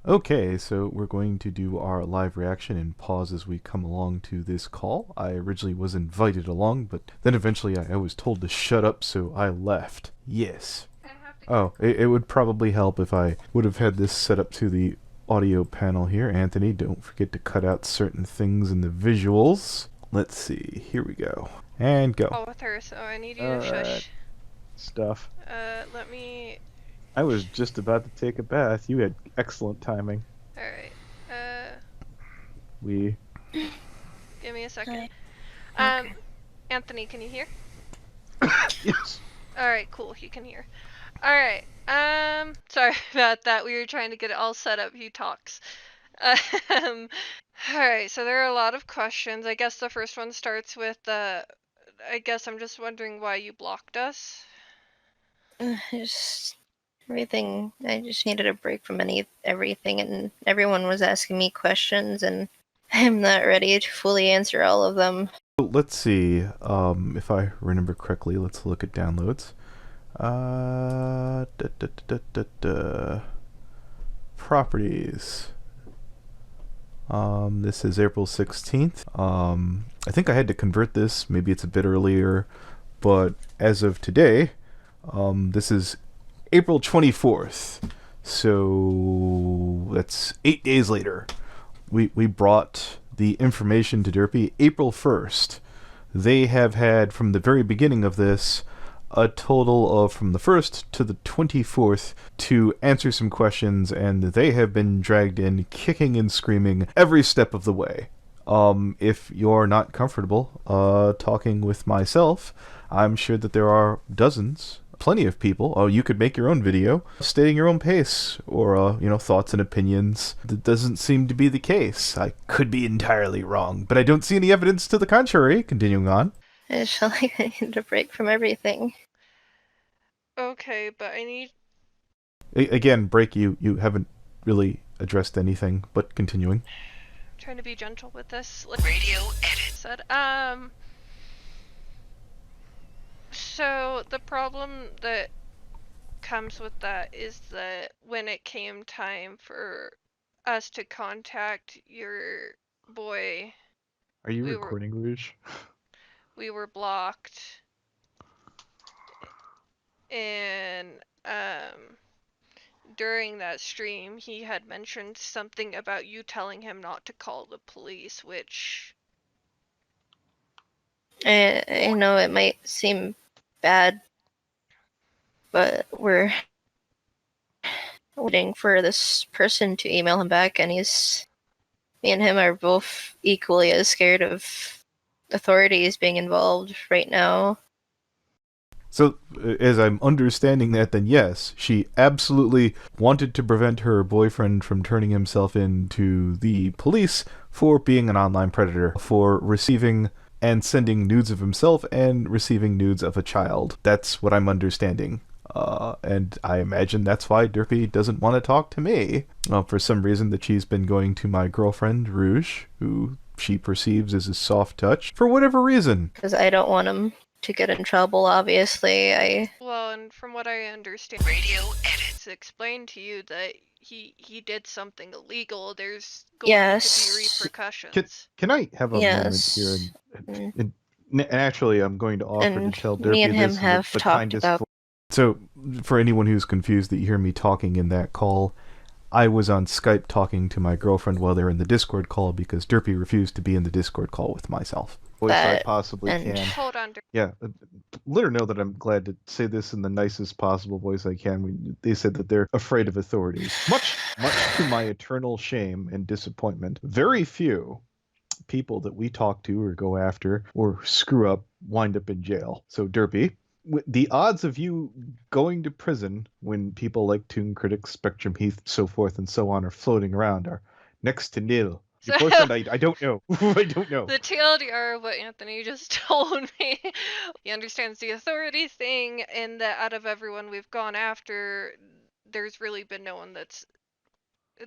Okay, so we're going to do our live reaction and pause as we come along to this call. I originally was invited along, but then eventually I was told to shut up, so I left. Yes. Oh, it would probably help if I would have had this set up to the audio panel here. Anthony, don't forget to cut out certain things in the visuals. Let's see. Here we go. And go. Call with her, so I need you to Alright. shush. Stuff. Let me... I was just about to take a bath. You had excellent timing. Alright. We... Give me a second. Okay. Anthony, can you hear? Yes. Alright, cool, he can hear. Alright, sorry about that. We were trying to get it all set up. He talks. Alright, so there are a lot of questions. I guess the first one starts with, I guess I'm just wondering why you blocked us. Just everything. I just needed a break from everything, and everyone was asking me questions, and I'm not ready to fully answer all of them. Let's see. If I remember correctly, let's look at downloads. Properties. This is April 16th. I think I had to convert this. Maybe it's a bit earlier, but as of today, this is April 24th. So that's 8 days later. We brought the information to Derpy April 1st. They have had, from the very beginning of this, a total of from the 1st to the 24th to answer some questions, and they have been dragged in kicking and screaming every step of the way. If you're not comfortable talking with myself, I'm sure that there are dozens, plenty of people. Oh, you could make your own video stating your own pace or thoughts and opinions. That doesn't seem to be the case. I could be entirely wrong, but I don't see any evidence to the contrary. Continuing on. I just felt like I needed a break from everything. Okay, but I need... Again, break, you haven't really addressed anything, but continuing. Trying to be gentle with this. Radio edit. Said, so the problem that comes with that is that when it came time for us to contact your boy... Are you recording, Rouge? We were blocked. And, during that stream, he had mentioned something about you telling him not to call the police, which... I know it might seem bad, but we're waiting for this person to email him back, and me and him are both equally as scared of authorities being involved right now. So, as I'm understanding that, then yes, she absolutely wanted to prevent her boyfriend from turning himself in to the police for being an online predator, for receiving and sending nudes of himself and receiving nudes of a child. That's what I'm understanding. And I imagine that's why Derpy doesn't want to talk to me. For some reason that she's been going to my girlfriend, Rouge, who she perceives as a soft touch, for whatever reason. Because I don't want him to get in trouble, obviously. Well, and from what I understand, radio edits explained to you that he did something illegal. There's going to be repercussions. Can I have a moment here? And naturally, I'm going to offer to tell Derpy me and him this have the talked kindest about. So, for anyone who's confused that you hear me talking in that call, I was on Skype talking to my girlfriend while they were in the Discord call because Derpy refused to be in the Discord call with myself. Voice I possibly can. Hold on, Derpy. Yeah, let her know that I'm glad to say this in the nicest possible voice I can. They said that they're afraid of authorities. Much to my eternal shame and disappointment, very few people that we talk to or go after or screw up wind up in jail. So, Derpy, the odds of you going to prison when people like Toon Critics, Spectrum Heath, so forth and so on are floating around are next to nil. Your boyfriend, I don't know. I don't know. The TLDR of what Anthony just told me. He understands the authority thing, and that out of everyone we've gone after, there's really been no one that's...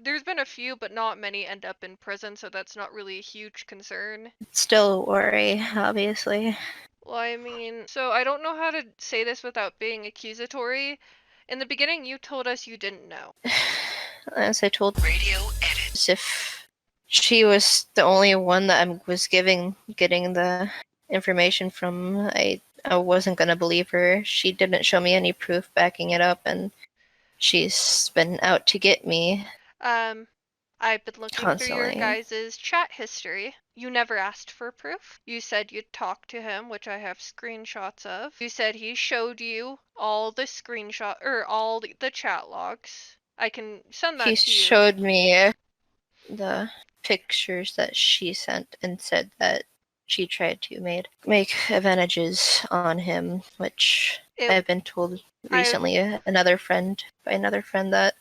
There's been a few, but not many end up in prison, so that's not really a huge concern. Still worry, obviously. Well, I mean, so I don't know how to say this without being accusatory. In the beginning, you told us you didn't know. as I told Radio Edit, if she was the only one that I was getting the information from, I wasn't gonna believe her. She didn't show me any proof backing it up, and she's been out to get me. I've been looking through your Constantly. guys' chat history. You never asked for proof. You said you'd talk to him, which I have screenshots of. You said he showed you all the all the chat logs. I can send that He to you. showed me the pictures that she sent and said that she tried to make advantages on him, which I've been told recently by another friend that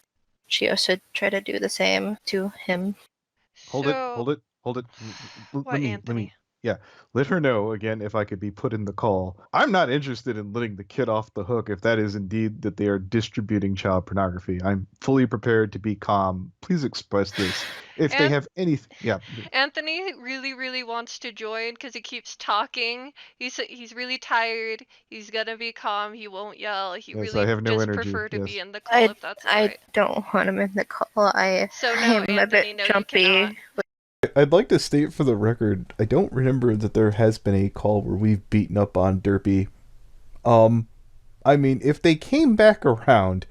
she also tried to do the same to him. Hold it. What, Anthony? Let her know again if I could be put in the call. I'm not interested in letting the kid off the hook if that is indeed that they are distributing child pornography. I'm fully prepared to be calm. Please express this. If they have anything, yeah. Anthony really, really wants to join because he keeps talking. He's really tired. He's gonna be calm. He won't yell. He really I have no just energy. prefer to be in the call if that's I alright. don't want him in the call. I'm Anthony, a bit jumpy. I'd like to state for the record, I don't remember that there has been a call where we've beaten up on Derpy. I mean, if they came back around,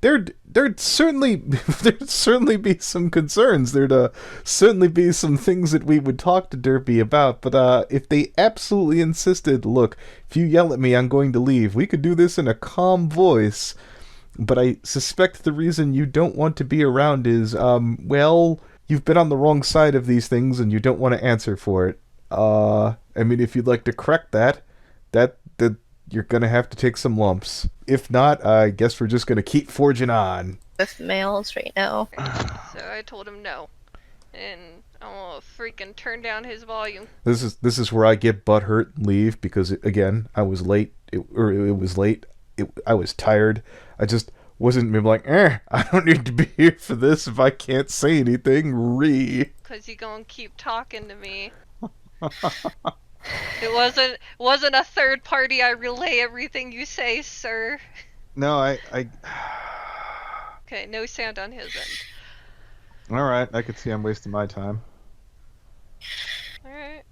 there'd certainly be some concerns. There'd certainly be some things that we would talk to Derpy about. But if they absolutely insisted, look, if you yell at me, I'm going to leave. We could do this in a calm voice. But I suspect the reason you don't want to be around is, well, you've been on the wrong side of these things and you don't want to answer for it. I mean, if you'd like to correct that you're gonna have to take some lumps. If not, I guess we're just gonna keep forging on. With males right now. So I told him no. And I'm gonna freaking turn down his volume. This is where I get butthurt and leave because, again, I was late. It was late. I was tired. I just wasn't like, I don't need to be here for this if I can't say anything. Cause you gonna keep talking to me. It wasn't a third party. I relay everything you say, sir. No, I Okay, no sound on his end. All right, I could see I'm wasting my time. All right.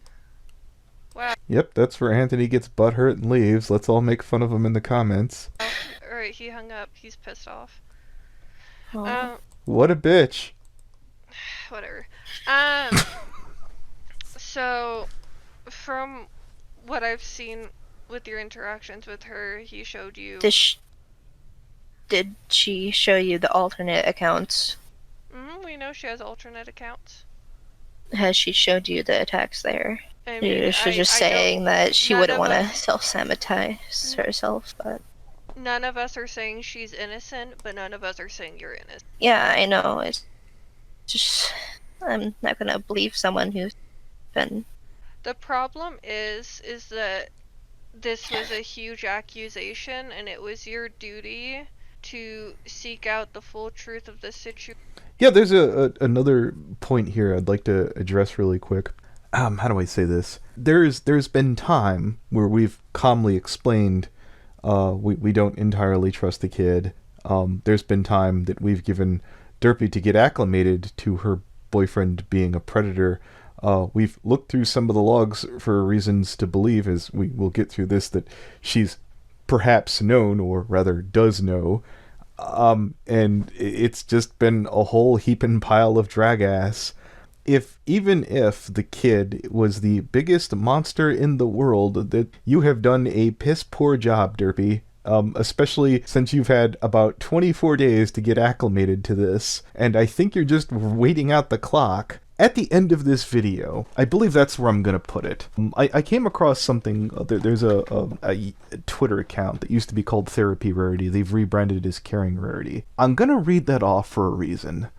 Wow. Yep, that's where Anthony gets butthurt and leaves. Let's all make fun of him in the comments. Oh, all right, he hung up. He's pissed off. What a bitch. Whatever. So, from what I've seen with your interactions with her, he showed you... Did she show you the alternate accounts? We know she has alternate accounts. Has she showed you the attacks there? I mean, She's just saying that she wouldn't want to self-sabotage herself, but... None of us are saying she's innocent, but none of us are saying you're innocent. Yeah, I know. It's just... I'm not gonna believe someone who's been... The problem is that this was a huge accusation, and it was your duty to seek out the full truth of the situation. Yeah, there's another point here I'd like to address really quick. How do I say this? There's been time where we've calmly explained we don't entirely trust the kid. There's been time that we've given Derpy to get acclimated to her boyfriend being a predator. We've looked through some of the logs for reasons to believe, as we will get through this, that she's perhaps known, or rather does know. And it's just been a whole heaping pile of drag ass. Even if the kid was the biggest monster in the world, that you have done a piss poor job, Derpy. Especially since you've had about 24 days to get acclimated to this, and I think you're just waiting out the clock. At the end of this video, I believe that's where I'm going to put it. I came across something, there's a Twitter account that used to be called Therapy Rarity. They've rebranded it as Caring Rarity. I'm going to read that off for a reason.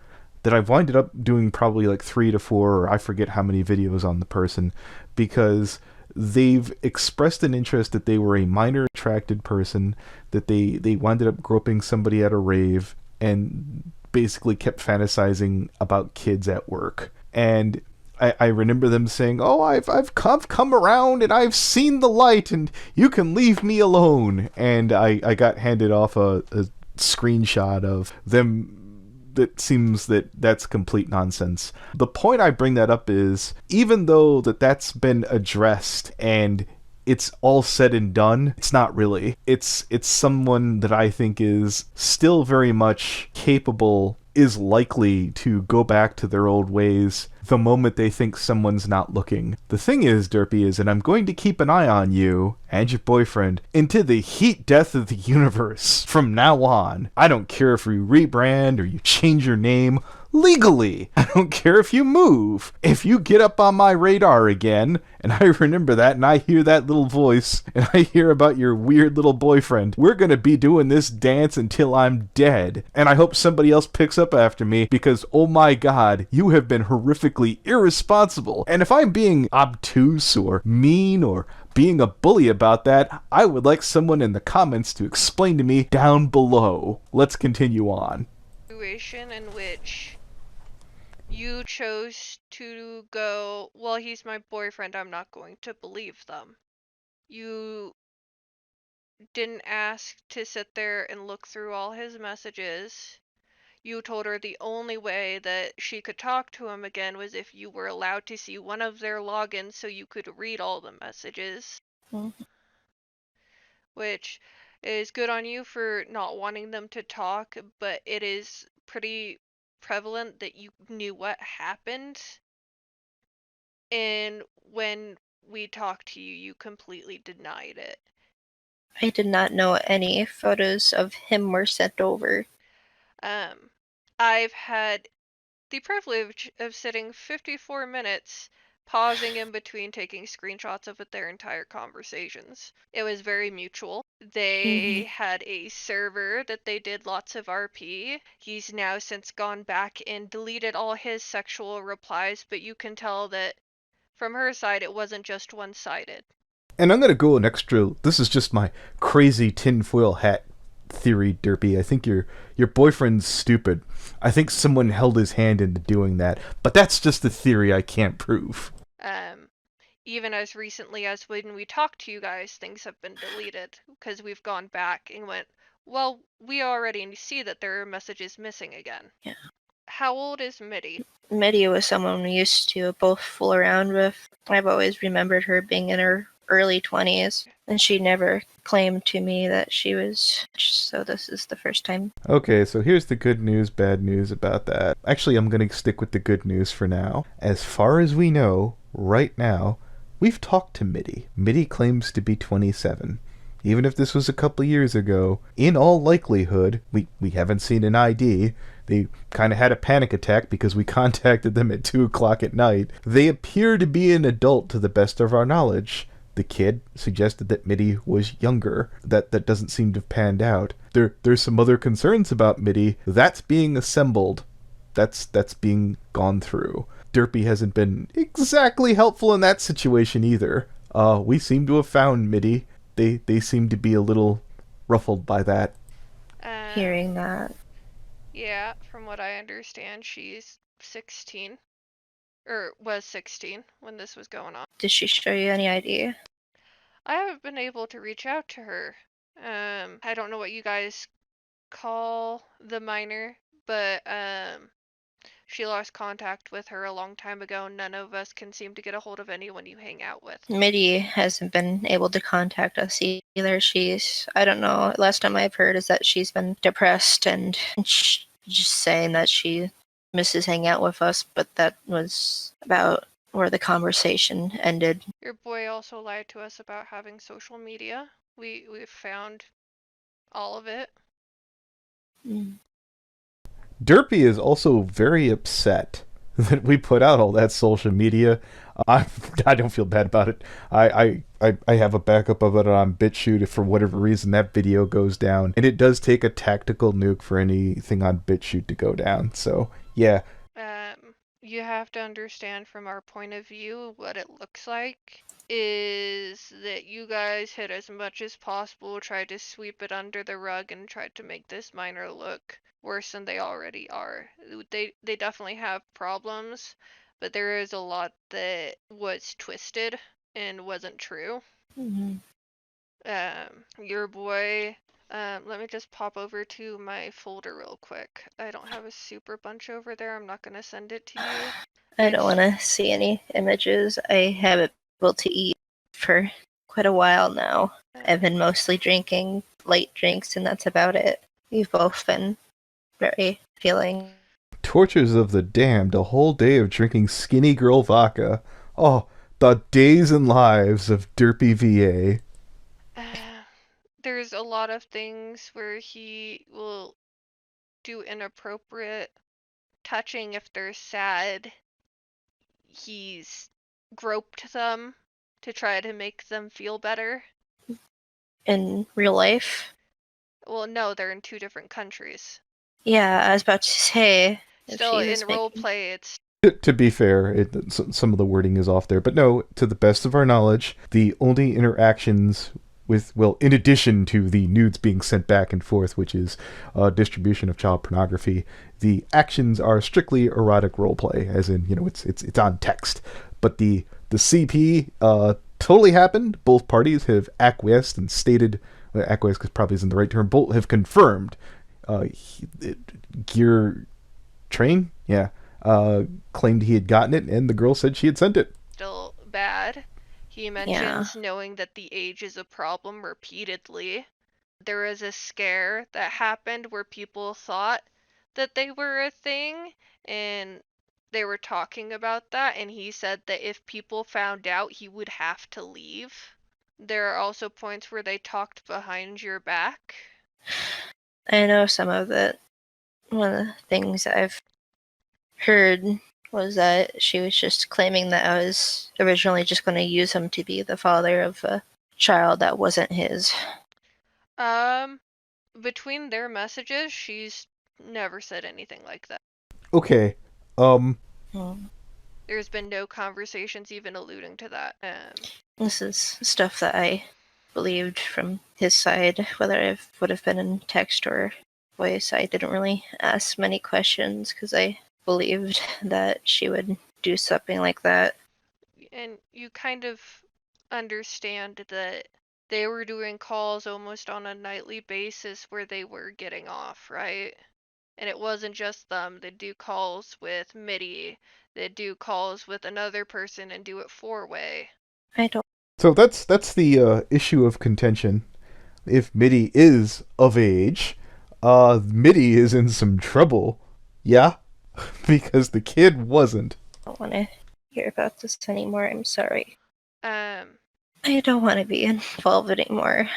That I've winded up doing probably like 3 to 4, or I forget how many videos on the person, because they've expressed an interest that they were a minor attracted person, that they winded up groping somebody at a rave, and basically kept fantasizing about kids at work. And I remember them saying, "Oh, I've come around and I've seen the light, and you can leave me alone." And I got handed off a screenshot of them that seems that that's complete nonsense. The point I bring that up is, even though that's been addressed and it's all said and done, it's not really. It's someone that I think is still very much capable, is likely to go back to their old ways the moment they think someone's not looking. The thing is, Derpy, is that I'm going to keep an eye on you and your boyfriend into the heat death of the universe from now on. I don't care if you rebrand or you change your name. Legally, I don't care if you move. If you get up on my radar again, and I remember that, and I hear that little voice, and I hear about your weird little boyfriend, we're gonna be doing this dance until I'm dead. And I hope somebody else picks up after me, because oh my god, you have been horrifically irresponsible. And if I'm being obtuse or mean or being a bully about that, I would like someone in the comments to explain to me down below. Let's continue on. Situation in which you chose to go, well, he's my boyfriend, I'm not going to believe them. You didn't ask to sit there and look through all his messages. You told her the only way that she could talk to him again was if you were allowed to see one of their logins so you could read all the messages. Mhm. Which is good on you for not wanting them to talk, but it is pretty prevalent that you knew what happened, and when we talked to you, you completely denied it. I did not know any photos of him were sent over. I've had the privilege of sitting 54 minutes pausing in between taking screenshots of their entire conversations. It was very mutual. They had a server that they did lots of RP. He's now since gone back and deleted all his sexual replies, but you can tell that from her side it wasn't just one-sided. And I'm going to go an extra, this is just my crazy tinfoil hat theory, Derpy. I think your boyfriend's stupid. I think someone held his hand into doing that, but that's just a theory I can't prove. Even as recently as when we talked to you guys, things have been deleted because we've gone back and went, well, we already see that there are messages missing again. Yeah. How old is Mitty? Mitty was someone we used to both fool around with. I've always remembered her being in her early 20s, and she never claimed to me that she was, so this is the first time. Okay, so here's the good news, bad news about that. Actually, I'm going to stick with the good news for now. As far as we know, right now, we've talked to Mitty. Mitty claims to be 27. Even if this was a couple years ago, in all likelihood, we haven't seen an ID. They kind of had a panic attack because we contacted them at 2 o'clock at night. They appear to be an adult to the best of our knowledge. The kid suggested that Mitty was younger. That doesn't seem to have panned out. There's some other concerns about Mitty. That's being assembled. That's being gone through. Derpy hasn't been exactly helpful in that situation either. We seem to have found Mitty. They seem to be a little ruffled by that. Hearing that. Yeah, from what I understand, she's 16. Or was 16 when this was going on. Did she show you any ID? I haven't been able to reach out to her. I don't know what you guys call the minor, but she lost contact with her a long time ago. None of us can seem to get a hold of anyone you hang out with. Mitty hasn't been able to contact us either. I don't know, last time I've heard is that she's been depressed and just saying that she misses hanging out with us, but that was about where the conversation ended. Your boy also lied to us about having social media. We've found all of it. Derpy is also very upset that we put out all that social media. I don't feel bad about it. I have a backup of it on BitChute if for whatever reason that video goes down. And it does take a tactical nuke for anything on BitChute to go down. So, yeah. You have to understand from our point of view what it looks like is that you guys had as much as possible tried to sweep it under the rug and tried to make this minor look worse than they already are. They definitely have problems, but there is a lot that was twisted and wasn't true. Mm-hmm. Your boy Let me just pop over to my folder real quick. I don't have a super bunch over there. I'm not gonna send it to you. I don't want to see any images. I haven't been able to eat for quite a while now. I've been mostly drinking light drinks, and that's about it. We've both been very feeling. Tortures of the damned, a whole day of drinking skinny girl vodka. Oh, the days and lives of Derpy VA. There's a lot of things where he will do inappropriate touching if they're sad. He's groped them to try to make them feel better. In real life? Well, no, they're in 2 different countries. Yeah, I was about to say. Still, in roleplay, it's... To be fair, some of the wording is off there, but no, to the best of our knowledge, the only interactions with, well, in addition to the nudes being sent back and forth, which is distribution of child pornography, the actions are strictly erotic roleplay, as in, it's on text. But the CP totally happened. Both parties have acquiesced and stated, acquiesced because probably isn't the right term, both have confirmed. Gear Train, yeah, claimed he had gotten it, and the girl said she had sent it. Still bad. He mentions knowing that the age is a problem repeatedly. There was a scare that happened where people thought that they were a thing, and they were talking about that, and he said that if people found out, he would have to leave. There are also points where they talked behind your back. I know some of it. One of the things I've heard was that she was just claiming that I was originally just going to use him to be the father of a child that wasn't his. Between their messages, she's never said anything like that. Okay, There's been no conversations even alluding to that. This is stuff that I believed from his side, whether it would have been in text or voice. I didn't really ask many questions because I believed that she would do something like that. And you kind of understand that they were doing calls almost on a nightly basis where they were getting off, right? And it wasn't just them. They'd do calls with MIDI. They'd do calls with another person and do it 4-way. I don't. So that's the issue of contention. If MIDI is of age, MIDI is in some trouble. Yeah? Because the kid wasn't. I don't want to hear about this anymore. I'm sorry. Um, I don't want to be involved anymore.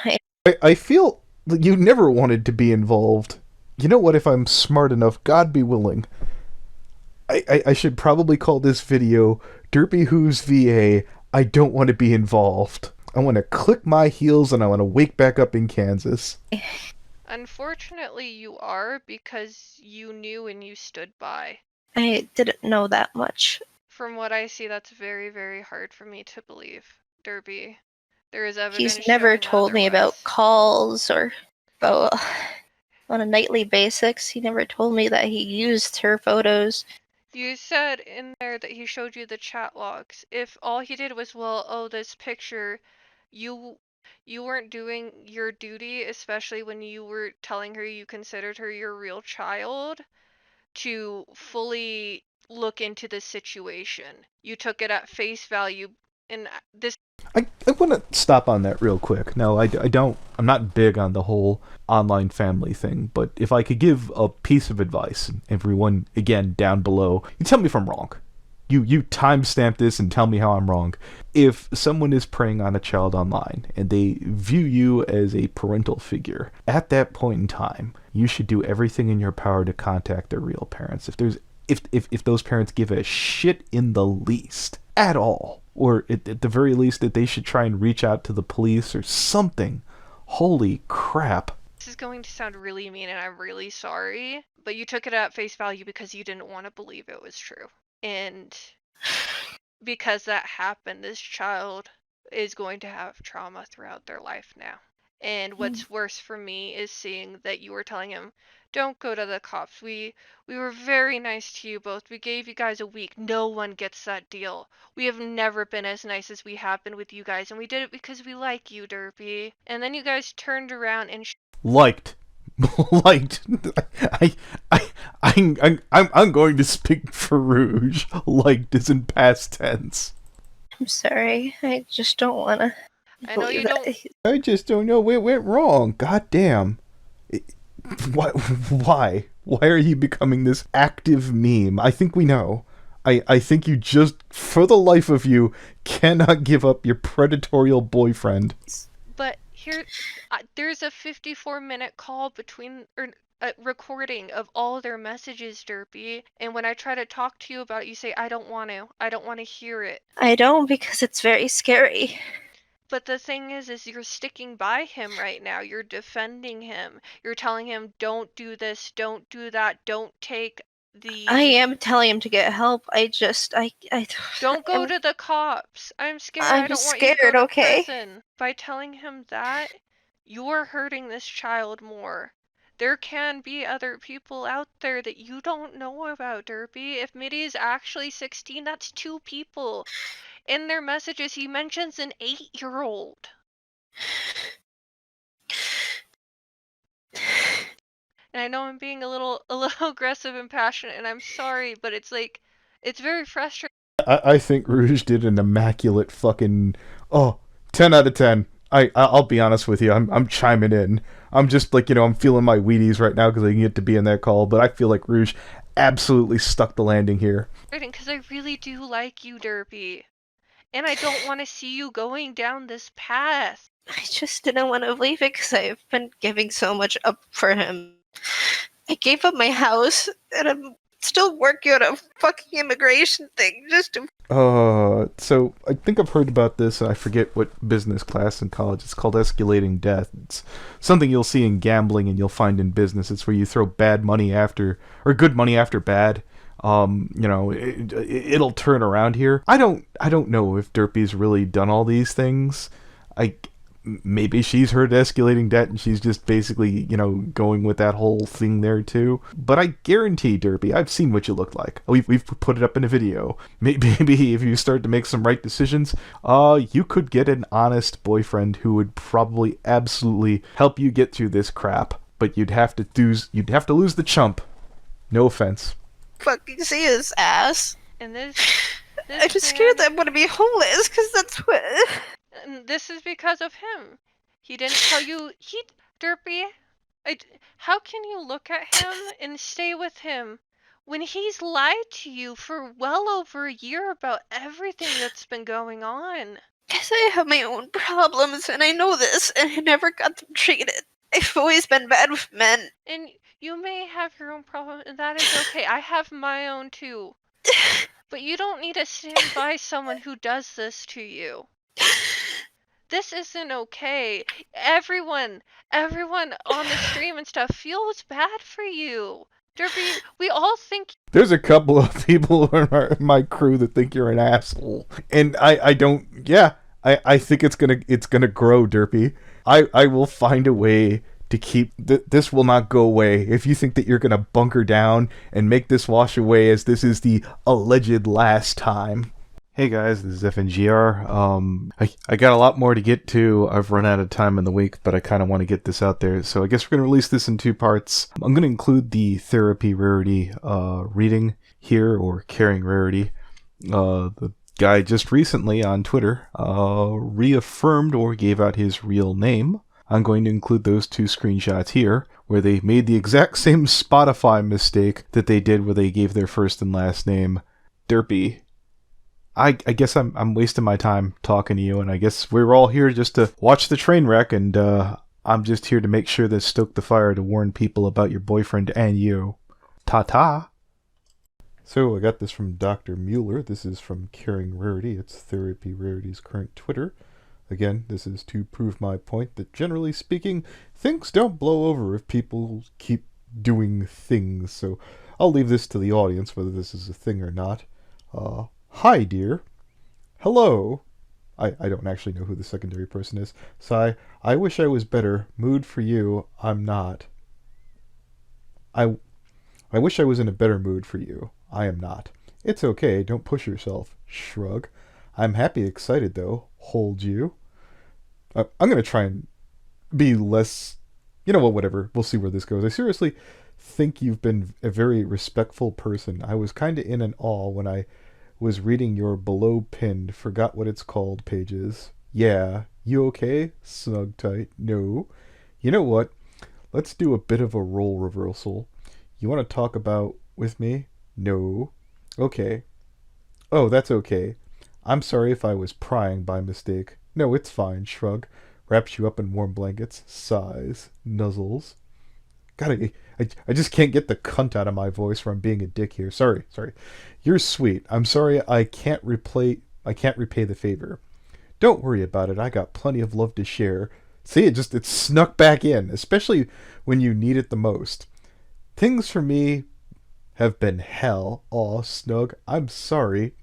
I feel that you never wanted to be involved. You know what, if I'm smart enough, God be willing, I should probably call this video Derpy Who's VA, I don't want to be involved. I want to click my heels and I want to wake back up in Kansas. Unfortunately, you are, because you knew and you stood by. I didn't know that much. From what I see, that's very, very hard for me to believe, Derpy. There is evidence. He's never showing told me about otherwise. calls or about on a nightly basis. He never told me that he used her photos. You said in there that he showed you the chat logs. If all he did was, well, oh, this picture, you weren't doing your duty, especially when you were telling her you considered her your real child, to fully look into the situation. You took it at face value, and this... I want to stop on that real quick. No, I'm not big on the whole online family thing, but if I could give a piece of advice, and everyone, again, down below, you tell me if I'm wrong. You timestamp this and tell me how I'm wrong. If someone is preying on a child online and they view you as a parental figure, at that point in time, you should do everything in your power to contact their real parents. If those parents give a shit in the least at all, or at the very least that they should try and reach out to the police or something. Holy crap. This is going to sound really mean, and I'm really sorry, but you took it at face value because you didn't want to believe it was true. And because that happened, this child is going to have trauma throughout their life now. And what's worse for me is seeing that you were telling him, don't go to the cops. We were very nice to you both. We gave you guys a week. No one gets that deal. We have never been as nice as we have been with you guys, and we did it because we like you, Derpy. And then you guys turned around and Liked. Liked. I'm going to speak for Rouge. Liked is in past tense. I'm sorry. I just don't want to. I know you don't. I just don't know where it went wrong. God damn. Why? Why are you becoming this active meme? I think we know. I think you just, for the life of you, cannot give up your predatorial boyfriend. But here, there's a 54-minute call between, or recording of all their messages, Derpy. And when I try to talk to you about it, you say, I don't want to hear it. I don't, because it's very scary. But the thing is you're sticking by him right now. You're defending him. You're telling him, don't do this, don't do that, don't take the... I am telling him to get help. I don't go to the cops. I'm scared. I'm I don't scared, want you to go to okay? prison. By telling him that, you're hurting this child more. There can be other people out there that you don't know about, Derpy. If Mitty is actually 16, that's 2 people. In their messages, he mentions an 8-year-old. And I know I'm being a little aggressive and passionate, and I'm sorry, but it's like, it's very frustrating. I think Rouge did an immaculate fucking 10 out of 10. I'll be honest with you. I'm chiming in. I'm just like, I'm feeling my Wheaties right now because I get to be in that call, but I feel like Rouge absolutely stuck the landing here. Because I really do like you, Derpy. And I don't want to see you going down this path. I just didn't want to leave it because I've been giving so much up for him. I gave up my house, and I'm still working on a fucking immigration thing just to... So I think I've heard about this. I forget what business class in college. It's called escalating debt. It's something you'll see in gambling and you'll find in business. It's where you throw bad money after, or good money after bad. It'll turn around here. I don't know if Derpy's really done all these things. Maybe she's heard escalating debt and she's just basically, going with that whole thing there too. But I guarantee, Derpy, I've seen what you look like. We've put it up in a video. Maybe if you start to make some right decisions, you could get an honest boyfriend who would probably absolutely help you get through this crap. But you'd have to lose the chump. No offense. Fucking see his ass. And this I'm just scared that I'm gonna be homeless, because that's what... And this is because of him. He didn't tell you... Derpy, how can you look at him and stay with him when he's lied to you for well over a year about everything that's been going on? Because I have my own problems, and I know this, and I never got them treated. I've always been bad with men. And you may have your own problem, and that is okay. I have my own too. But you don't need to stand by someone who does this to you. This isn't okay. Everyone on the stream and stuff feels bad for you. Derpy, we all think... There's a couple of people in my crew that think you're an asshole. And I don't... Yeah, I think it's gonna grow, Derpy. I will find a way to keep... This will not go away. If you think that you're gonna bunker down and make this wash away as this is the alleged last time... Hey guys, this is FNGR. I got a lot more to get to. I've run out of time in the week, but I kind of want to get this out there. So I guess we're going to release this in 2 parts. I'm going to include the therapy rarity reading here, or caring rarity. The guy just recently on Twitter reaffirmed or gave out his real name. I'm going to include those 2 screenshots here, where they made the exact same Spotify mistake that they did where they gave their first and last name, Derpy. I guess I'm wasting my time talking to you, and I guess we're all here just to watch the train wreck, and I'm just here to make sure to stoke the fire to warn people about your boyfriend and you. Ta-ta! So I got this from Dr. Mueller. This is from Caring Rarity. It's Therapy Rarity's current Twitter. Again, this is to prove my point that generally speaking, things don't blow over if people keep doing things. So I'll leave this to the audience, whether this is a thing or not. Hi, dear. Hello. I don't actually know who the secondary person is. Sigh. I wish I was better. Mood for you. I'm not. I wish I was in a better mood for you. I am not. It's okay. Don't push yourself. Shrug. I'm happy, excited, though. Hold you. I'm going to try and be less You know what, whatever. We'll see where this goes. I seriously think you've been a very respectful person. I was kind of in an awe when I was reading your below pinned, forgot what it's called pages. Yeah, you okay? Snug tight. No. You know what? Let's do a bit of a role reversal. You want to talk about with me? No. Okay. Oh, that's okay. I'm sorry if I was prying by mistake. No, it's fine. Shrug. Wraps you up in warm blankets. Sighs. Nuzzles. God, I just can't get the cunt out of my voice from being a dick here. Sorry. You're sweet. I'm sorry I can't repay the favor. Don't worry about it. I got plenty of love to share. See, it snuck back in, especially when you need it the most. Things for me have been hell. Aw, Snug, I'm sorry.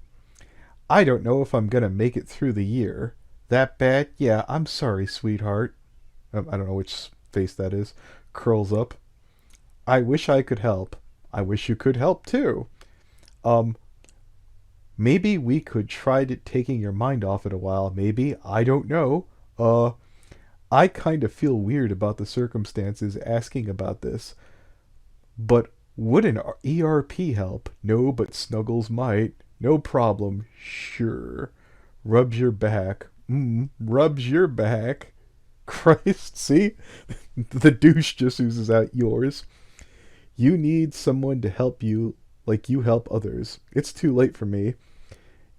I don't know if I'm gonna make it through the year. That bad? Yeah, I'm sorry, sweetheart. I don't know which face that is. Curls up. I wish I could help. I wish you could help too. Maybe we could try taking your mind off it a while. Maybe. I don't know. I kind of feel weird about the circumstances asking about this. But would an ERP help? No, but Snuggles might. No problem. Sure. Rubs your back. Rubs your back. Christ, see? The douche just oozes out yours. You need someone to help you like you help others. It's too late for me.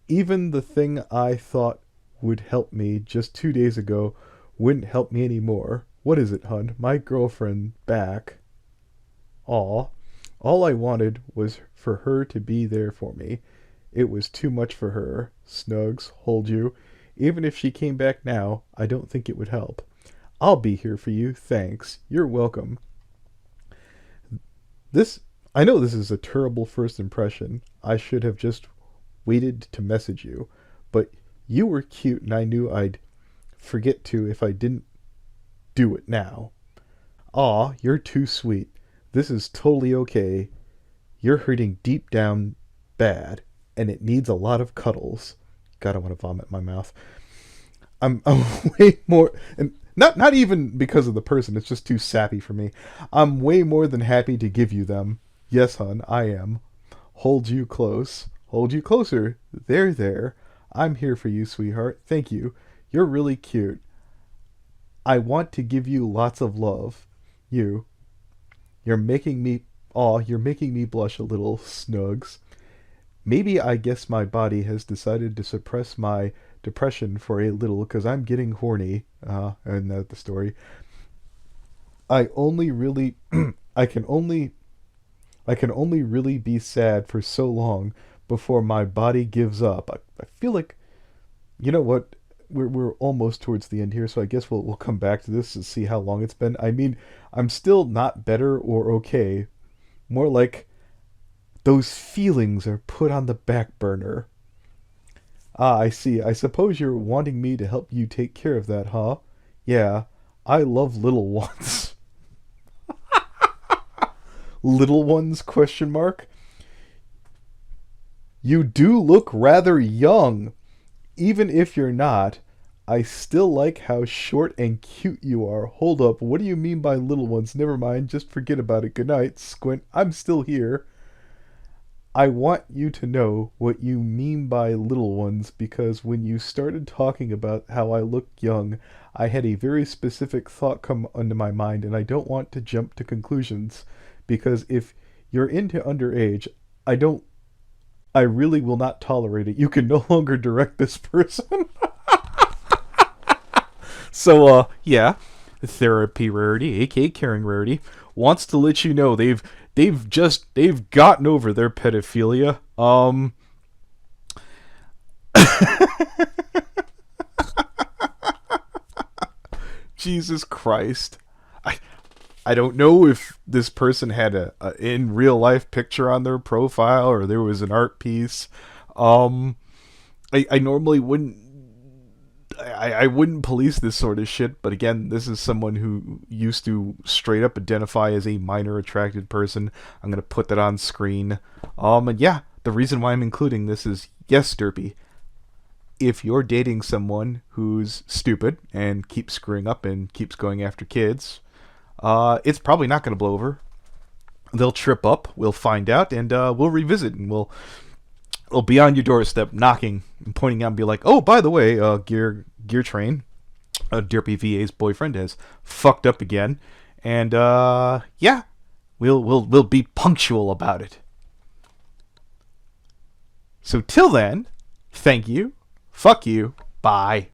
Even the thing I thought would help me just 2 days ago wouldn't help me anymore. What is it, hun? My girlfriend back. Aw. All I wanted was for her to be there for me. It was too much for her. Snugs, hold you. Even if she came back now, I don't think it would help. I'll be here for you. Thanks. You're welcome. I know this is a terrible first impression. I should have just waited to message you. But you were cute and I knew I'd forget to if I didn't do it now. Aw, you're too sweet. This is totally okay. You're hurting deep down bad, and it needs a lot of cuddles. God, I want to vomit in my mouth. I'm way more, and not even because of the person, it's just too sappy for me. I'm way more than happy to give you them. Yes, hun, I am. Hold you close. Hold you closer. There. I'm here for you, sweetheart. Thank you. You're really cute. I want to give you lots of love. You're making me blush a little, Snugs. Maybe I guess my body has decided to suppress my depression for a little because I'm getting horny. And that's the story. I can only really be sad for so long before my body gives up. I feel like, you know what? We're almost towards the end here, so I guess we'll come back to this and see how long it's been. I mean, I'm still not better or okay. More like those feelings are put on the back burner. Ah, I see. I suppose you're wanting me to help you take care of that, huh? Yeah, I love little ones. Little ones, question mark? You do look rather young. Even if you're not, I still like how short and cute you are. Hold up, what do you mean by little ones? Never mind, just forget about it. Good night, Squint. I'm still here. I want you to know what you mean by little ones because when you started talking about how I look young, I had a very specific thought come into my mind, and I don't want to jump to conclusions because if you're into underage, I really will not tolerate it. You can no longer direct this person. So, yeah, Therapy Rarity, aka Caring Rarity, wants to let you know they've gotten over their pedophilia. Jesus Christ. I don't know if this person had a in real life picture on their profile or there was an art piece. I normally wouldn't. I wouldn't police this sort of shit, but again, this is someone who used to straight up identify as a minor attracted person. I'm gonna put that on screen. And yeah, the reason why I'm including this is, yes, Derpy, if you're dating someone who's stupid and keeps screwing up and keeps going after kids, it's probably not going to blow over. They'll trip up. We'll find out, and we'll revisit, and we'll be on your doorstep, knocking and pointing out, and be like, "Oh, by the way, Gear Train, Derpy VA's boyfriend, has fucked up again, and yeah, we'll be punctual about it." So till then, thank you, fuck you, bye.